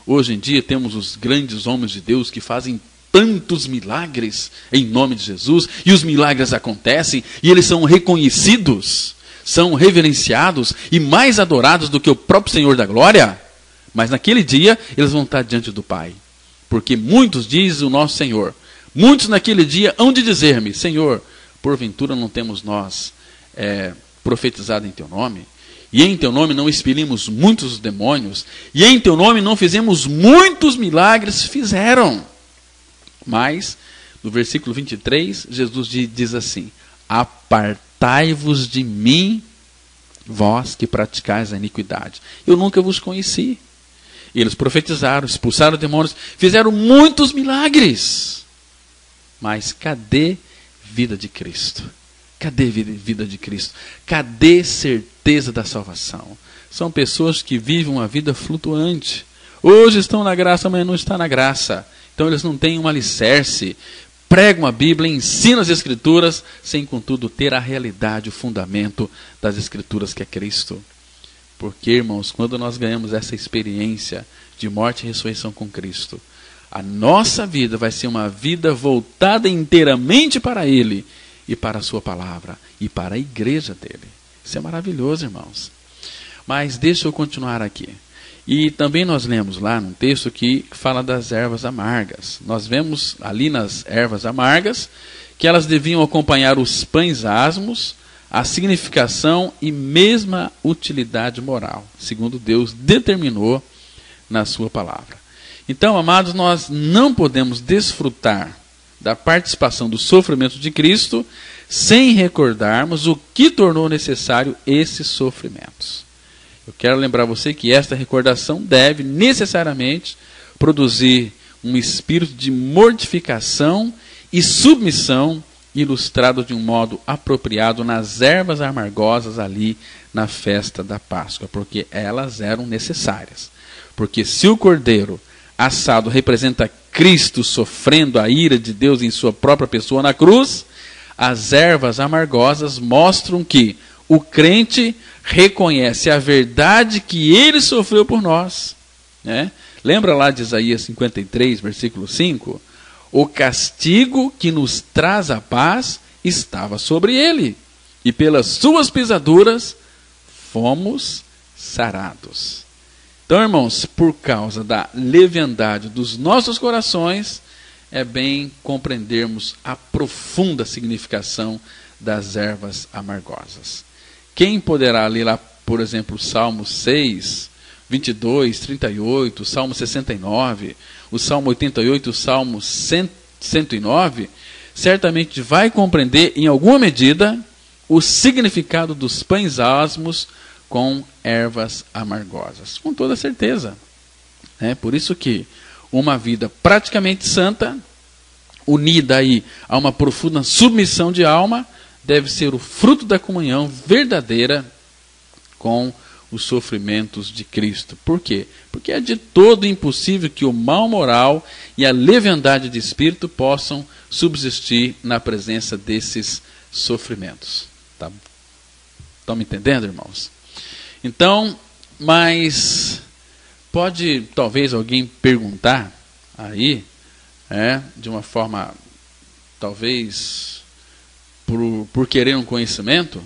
hoje em dia temos os grandes homens de Deus que fazem tantos milagres em nome de Jesus, e os milagres acontecem, e eles são reconhecidos, são reverenciados e mais adorados do que o próprio Senhor da Glória. Mas naquele dia eles vão estar diante do Pai, porque muitos, diz o nosso Senhor, muitos naquele dia hão de dizer-me: Senhor, porventura não temos nós profetizado em teu nome? E em teu nome não expelimos muitos demônios? E em teu nome não fizemos muitos milagres? Fizeram. Mas, no versículo 23, Jesus diz assim: apartai-vos de mim, vós que praticais a iniquidade. Eu nunca vos conheci. Eles profetizaram, expulsaram demônios, fizeram muitos milagres. Mas cadê vida de Cristo? Cadê vida de Cristo? Cadê certeza da salvação? São pessoas que vivem uma vida flutuante. Hoje estão na graça, amanhã não está na graça. Então eles não têm um alicerce. Pregam a Bíblia, ensinam as Escrituras, sem contudo ter a realidade, o fundamento das Escrituras, que é Cristo. Porque, irmãos, quando nós ganhamos essa experiência de morte e ressurreição com Cristo, a nossa vida vai ser uma vida voltada inteiramente para Ele, e para a sua palavra, e para a igreja dele. Isso é maravilhoso, irmãos. Mas deixa eu continuar aqui. E também nós lemos lá num texto que fala das ervas amargas. Nós vemos ali nas ervas amargas que elas deviam acompanhar os pães asmos, a significação e mesma utilidade moral, segundo Deus determinou na sua palavra. Então, amados, nós não podemos desfrutar da participação do sofrimento de Cristo sem recordarmos o que tornou necessário esses sofrimentos. Eu quero lembrar você que esta recordação deve necessariamente produzir um espírito de mortificação e submissão, ilustrado de um modo apropriado nas ervas amargosas ali na festa da Páscoa, porque elas eram necessárias. Porque se o cordeiro assado representa Cristo sofrendo a ira de Deus em sua própria pessoa na cruz, as ervas amargosas mostram que o crente reconhece a verdade que ele sofreu por nós. Né? Lembra lá de Isaías 53, versículo 5? O castigo que nos traz a paz estava sobre ele, e pelas suas pisaduras fomos sarados. Então, irmãos, por causa da leviandade dos nossos corações, é bem compreendermos a profunda significação das ervas amargosas. Quem poderá ler lá, por exemplo, o Salmo 6, 22, 38, o Salmo 69, o Salmo 88, o Salmo 109, certamente vai compreender, em alguma medida, o significado dos pães asmos com ervas amargosas, com toda certeza. Por isso que uma vida praticamente santa, unida aí a uma profunda submissão de alma, deve ser o fruto da comunhão verdadeira com os sofrimentos de Cristo. Por quê? Porque é de todo impossível que o mal moral e a leviandade de espírito possam subsistir na presença desses sofrimentos. Tá? Estão me entendendo, irmãos? Então, mas pode talvez alguém perguntar aí, de uma forma talvez por querer um conhecimento,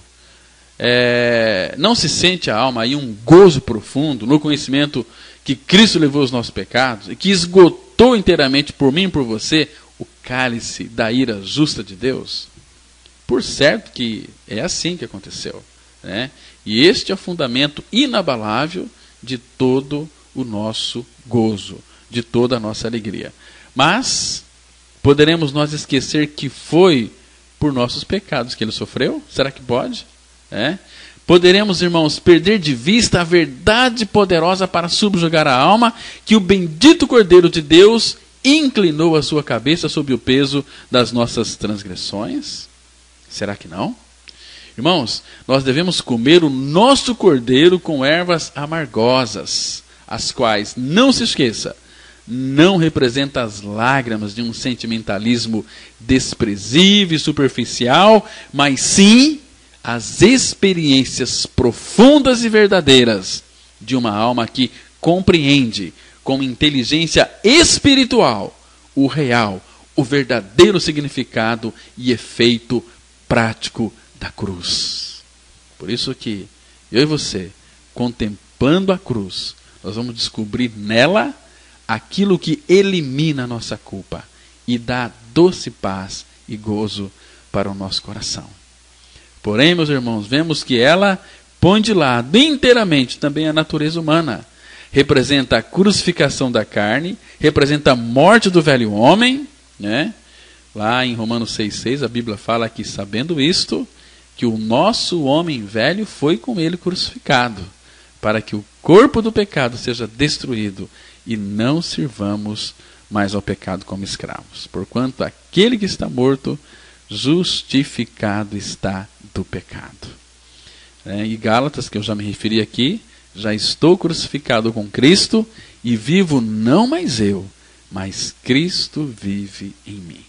não se sente a alma aí um gozo profundo no conhecimento que Cristo levou os nossos pecados e que esgotou inteiramente por mim e por você o cálice da ira justa de Deus? Por certo que é assim que aconteceu, né? E este é o fundamento inabalável de todo o nosso gozo, de toda a nossa alegria. Mas poderemos nós esquecer que foi por nossos pecados que ele sofreu? Será que pode? Poderemos, irmãos, perder de vista a verdade poderosa para subjugar a alma, que o bendito Cordeiro de Deus inclinou a sua cabeça sob o peso das nossas transgressões? Será que não? Irmãos, nós devemos comer o nosso cordeiro com ervas amargosas, as quais, não se esqueça, não representa as lágrimas de um sentimentalismo desprezível e superficial, mas sim as experiências profundas e verdadeiras de uma alma que compreende com inteligência espiritual o real, o verdadeiro significado e efeito prático da cruz. Por isso que eu e você, contemplando a cruz, nós vamos descobrir nela aquilo que elimina a nossa culpa e dá doce paz e gozo para o nosso coração. Porém, meus irmãos, vemos que ela põe de lado inteiramente também a natureza humana. Representa a crucificação da carne, representa a morte do velho homem, né? Lá em Romanos 6,6 a Bíblia fala que, sabendo isto, que o nosso homem velho foi com ele crucificado, para que o corpo do pecado seja destruído e não sirvamos mais ao pecado como escravos. Porquanto aquele que está morto, justificado está do pecado. E Gálatas, que eu já me referi aqui, já estou crucificado com Cristo e vivo não mais eu, mas Cristo vive em mim.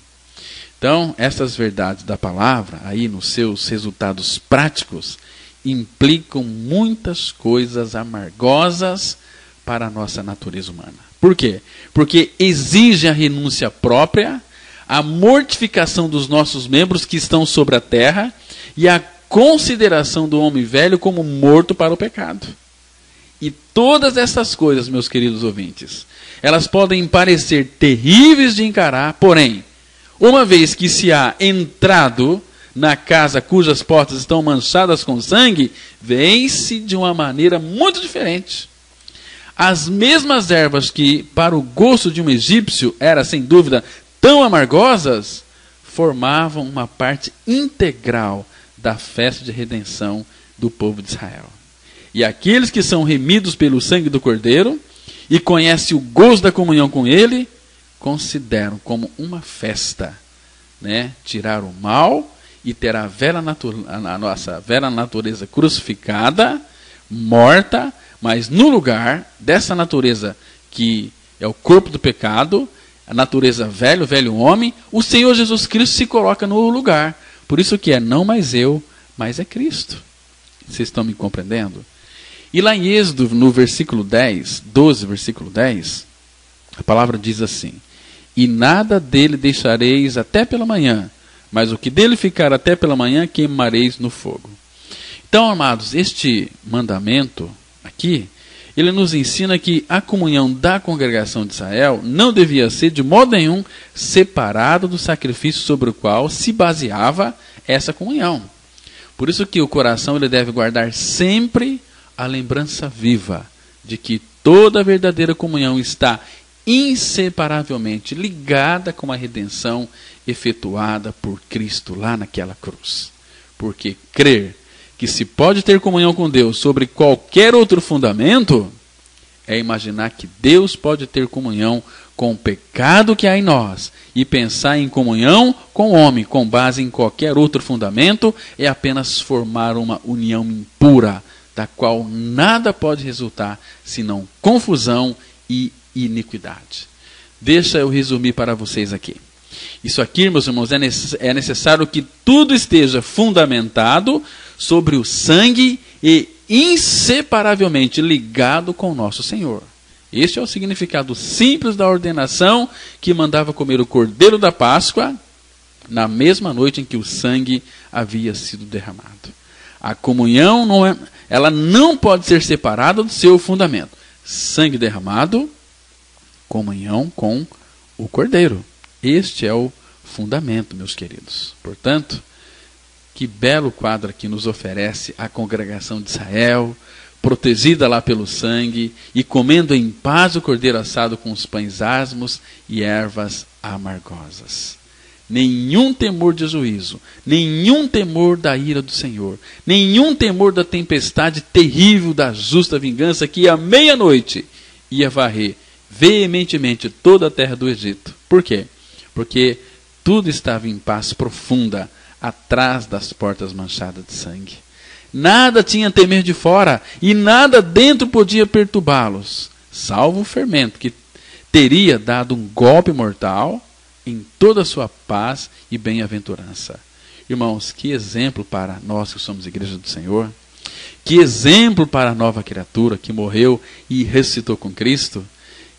Então, essas verdades da palavra, aí nos seus resultados práticos, implicam muitas coisas amargosas para a nossa natureza humana. Por quê? Porque exige a renúncia própria, a mortificação dos nossos membros que estão sobre a terra e a consideração do homem velho como morto para o pecado. E todas essas coisas, meus queridos ouvintes, elas podem parecer terríveis de encarar, porém, uma vez que se há entrado na casa cujas portas estão manchadas com sangue, vê-se de uma maneira muito diferente. As mesmas ervas que, para o gosto de um egípcio, eram, sem dúvida, tão amargosas, formavam uma parte integral da festa de redenção do povo de Israel. E aqueles que são remidos pelo sangue do Cordeiro e conhecem o gozo da comunhão com ele, consideram como uma festa, tirar o mal e ter a nossa velha natureza crucificada, morta, mas no lugar dessa natureza que é o corpo do pecado, a natureza velho, o velho homem, o Senhor Jesus Cristo se coloca no lugar. Por isso que é não mais eu, mas é Cristo. Vocês estão me compreendendo? E lá em Êxodo, no versículo 10, 12, versículo 10, a palavra diz assim: e nada dele deixareis até pela manhã, mas o que dele ficar até pela manhã queimareis no fogo. Então, amados, este mandamento aqui, ele nos ensina que a comunhão da congregação de Israel não devia ser de modo nenhum separada do sacrifício sobre o qual se baseava essa comunhão. Por isso que o coração ele deve guardar sempre a lembrança viva de que toda a verdadeira comunhão está inseparavelmente ligada com a redenção efetuada por Cristo lá naquela cruz. Porque crer que se pode ter comunhão com Deus sobre qualquer outro fundamento é imaginar que Deus pode ter comunhão com o pecado que há em nós e pensar em comunhão com o homem com base em qualquer outro fundamento é apenas formar uma união impura, da qual nada pode resultar senão confusão e iniquidade. Deixa eu resumir para vocês aqui. Isso aqui, meus irmãos, é necessário que tudo esteja fundamentado sobre o sangue e inseparavelmente ligado com o nosso Senhor. Este é o significado simples da ordenação que mandava comer o cordeiro da Páscoa na mesma noite em que o sangue havia sido derramado. A comunhão ela não pode ser separada do seu fundamento. Sangue derramado, comunhão com o cordeiro. Este é o fundamento, meus queridos. Portanto, que belo quadro aqui nos oferece a congregação de Israel, protegida lá pelo sangue, e comendo em paz o cordeiro assado com os pães asmos e ervas amargosas. Nenhum temor de juízo, nenhum temor da ira do Senhor, nenhum temor da tempestade terrível da justa vingança que à meia-noite ia varrer veementemente toda a terra do Egito. Por quê? Porque tudo estava em paz profunda atrás das portas manchadas de sangue. Nada tinha a temer de fora e nada dentro podia perturbá-los, salvo o fermento que teria dado um golpe mortal em toda a sua paz e bem-aventurança. Irmãos, que exemplo para nós que somos igreja do Senhor, que exemplo para a nova criatura que morreu e ressuscitou com Cristo.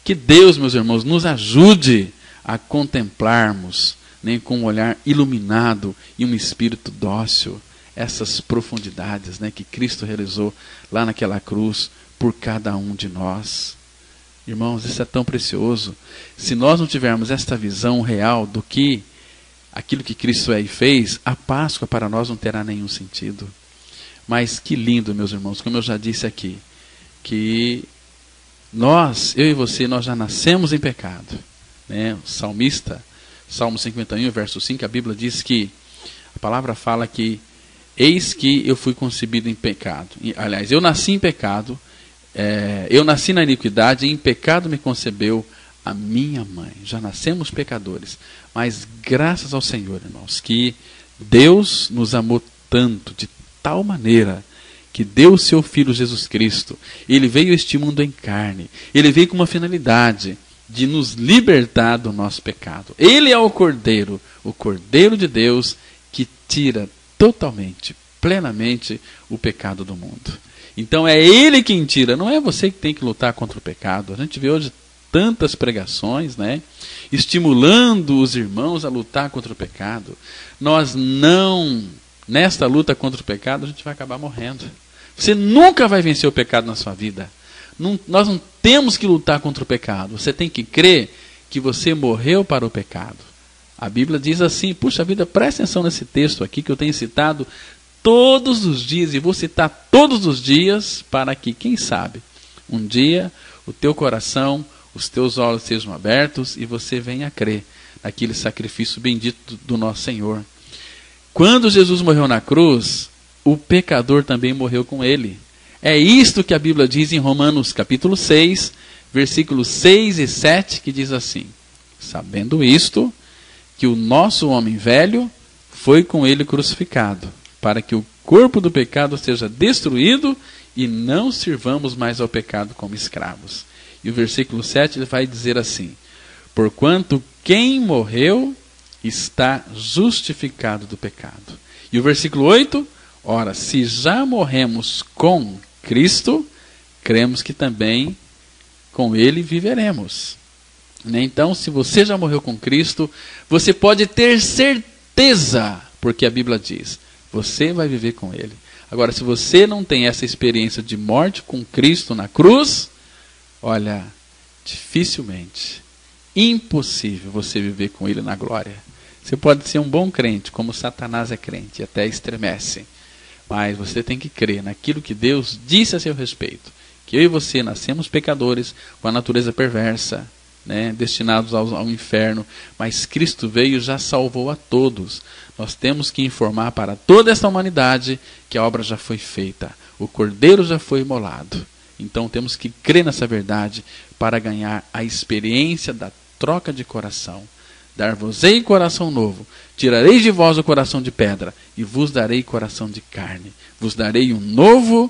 Que Deus, meus irmãos, nos ajude a contemplarmos, com um olhar iluminado e um espírito dócil, essas profundidades, que Cristo realizou lá naquela cruz por cada um de nós. Irmãos, isso é tão precioso. Se nós não tivermos esta visão real do que aquilo que Cristo é e fez, a Páscoa para nós não terá nenhum sentido. Mas que lindo, meus irmãos, como eu já disse aqui, que nós, eu e você, nós já nascemos em pecado. O salmista, Salmo 51, verso 5, a Bíblia diz que, a palavra fala que, eis que eu fui concebido em pecado. Aliás, eu nasci em pecado, eu nasci na iniquidade, e em pecado me concebeu a minha mãe. Já nascemos pecadores, mas graças ao Senhor, irmãos, que Deus nos amou tanto, de tal maneira, que deu o seu Filho Jesus Cristo. Ele veio a este mundo em carne. Ele veio com uma finalidade de nos libertar do nosso pecado. Ele é o Cordeiro de Deus, que tira totalmente, plenamente o pecado do mundo. Então é Ele quem tira, não é você que tem que lutar contra o pecado. A gente vê hoje tantas pregações, estimulando os irmãos a lutar contra o pecado. Nós não, nesta luta contra o pecado, a gente vai acabar morrendo. Você nunca vai vencer o pecado na sua vida. Nós não temos que lutar contra o pecado. Você tem que crer que você morreu para o pecado. A Bíblia diz assim, puxa vida, presta atenção nesse texto aqui que eu tenho citado todos os dias, e vou citar todos os dias, para que, quem sabe, um dia o teu coração, os teus olhos sejam abertos e você venha a crer naquele sacrifício bendito do nosso Senhor. Quando Jesus morreu na cruz, o pecador também morreu com ele. É isto que a Bíblia diz em Romanos capítulo 6, versículos 6 e 7, que diz assim: sabendo isto, que o nosso homem velho foi com ele crucificado, para que o corpo do pecado seja destruído e não sirvamos mais ao pecado como escravos. E o versículo 7 ele vai dizer assim: porquanto quem morreu está justificado do pecado. E o versículo 8: ora, se já morremos com Cristo, cremos que também com Ele viveremos. Então, se você já morreu com Cristo, você pode ter certeza, porque a Bíblia diz, você vai viver com Ele. Agora, se você não tem essa experiência de morte com Cristo na cruz, olha, dificilmente, impossível você viver com Ele na glória. Você pode ser um bom crente, como Satanás é crente, e até estremece. Mas você tem que crer naquilo que Deus disse a seu respeito. Que eu e você nascemos pecadores, com a natureza perversa, destinados ao inferno. Mas Cristo veio e já salvou a todos. Nós temos que informar para toda esta humanidade que a obra já foi feita. O Cordeiro já foi imolado. Então temos que crer nessa verdade para ganhar a experiência da troca de coração. Dar-vos-ei coração novo, tirarei de vós o coração de pedra, e vos darei coração de carne. Vos darei um novo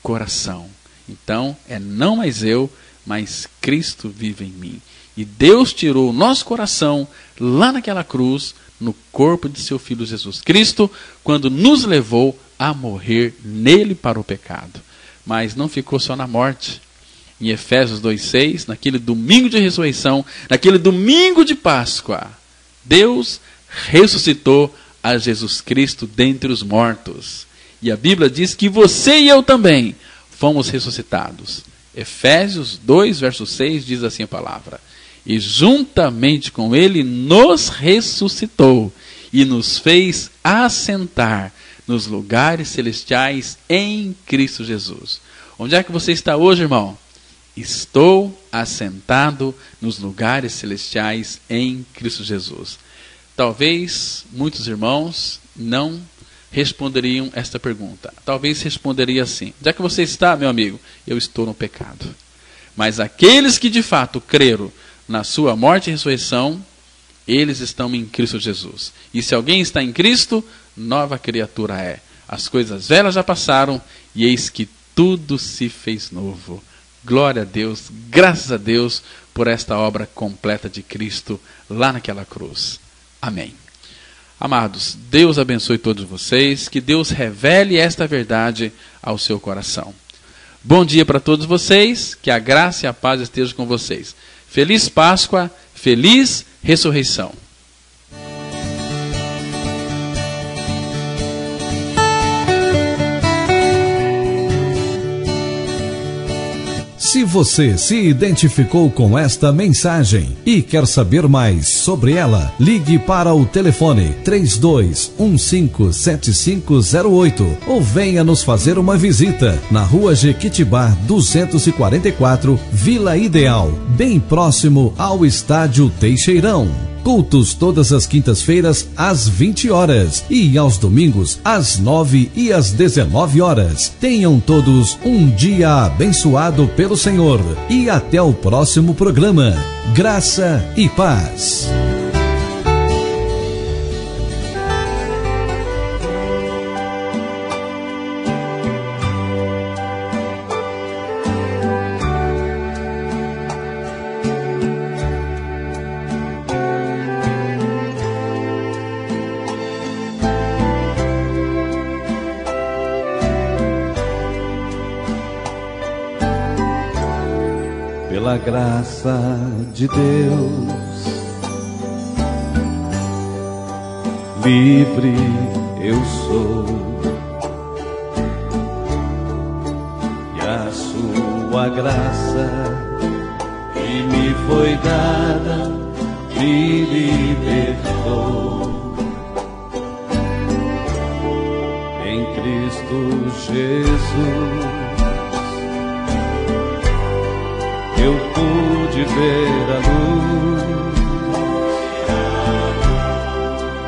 coração. Então, não mais eu, mas Cristo vive em mim. E Deus tirou o nosso coração lá naquela cruz, no corpo de seu Filho Jesus Cristo, quando nos levou a morrer nele para o pecado. Mas não ficou só na morte. Em Efésios 2,6, naquele domingo de ressurreição, naquele domingo de Páscoa, Deus ressuscitou a Jesus Cristo dentre os mortos. E a Bíblia diz que você e eu também fomos ressuscitados. Efésios 2, verso 6, diz assim a palavra: e juntamente com ele nos ressuscitou e nos fez assentar nos lugares celestiais em Cristo Jesus. Onde é que você está hoje, irmão? Estou assentado nos lugares celestiais em Cristo Jesus. Talvez muitos irmãos não responderiam esta pergunta. Talvez responderia assim: onde é que você está, meu amigo? Eu estou no pecado. Mas aqueles que de fato creram na sua morte e ressurreição, eles estão em Cristo Jesus. E se alguém está em Cristo, nova criatura é. As coisas velhas já passaram e eis que tudo se fez novo. Glória a Deus, graças a Deus por esta obra completa de Cristo lá naquela cruz. Amém. Amados, Deus abençoe todos vocês, que Deus revele esta verdade ao seu coração. Bom dia para todos vocês, que a graça e a paz estejam com vocês. Feliz Páscoa, feliz ressurreição. Se você se identificou com esta mensagem e quer saber mais sobre ela, ligue para o telefone 32157508 ou venha nos fazer uma visita na Rua Jequitibá 244, Vila Ideal, bem próximo ao Estádio Teixeirão. Cultos todas as quintas-feiras às 20 horas e aos domingos às 9 e às 19 horas. Tenham todos um dia abençoado pelo Senhor e até o próximo programa. Graça e paz. Pela graça de Deus, livre eu sou, e a sua graça que me foi dada me libertou. Em Cristo Jesus eu pude ver a luz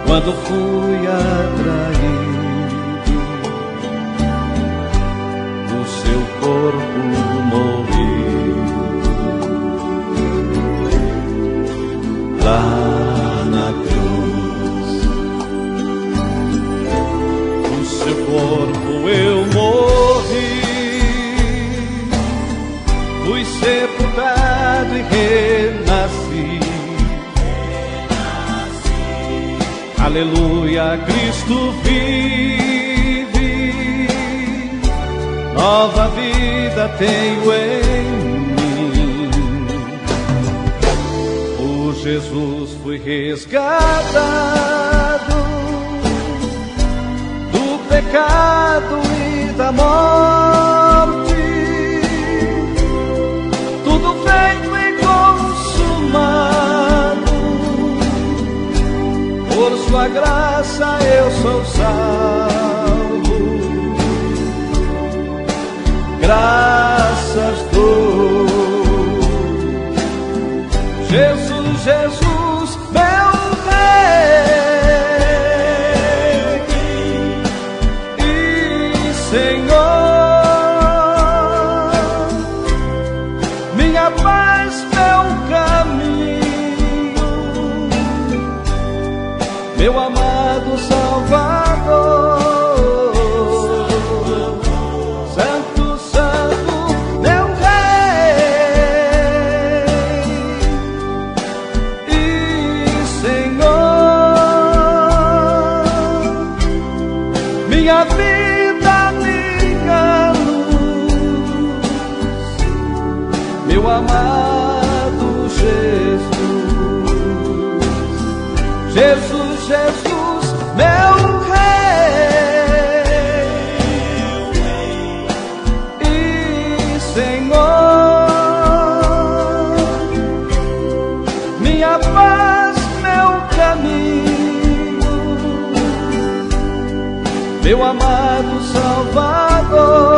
quando fui atraído, no seu corpo morrido. Lá na cruz, no seu corpo eu morri. Fui sepultado e renasci. Aleluia, Cristo vive. Nova vida tenho em mim. Por Jesus fui resgatado do pecado e da morte. Tudo feito e consumado, por sua graça eu sou salvo. Graças dou. Jesus, Jesus, meu Rei e Senhor. Minha paz, meu caminho, amado Jesus, Jesus, Jesus, meu Rei e Senhor, minha paz, meu caminho, meu amado Salvador.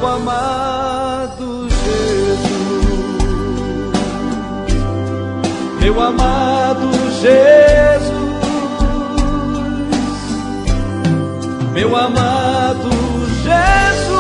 Meu amado Jesus, meu amado Jesus, meu amado Jesus.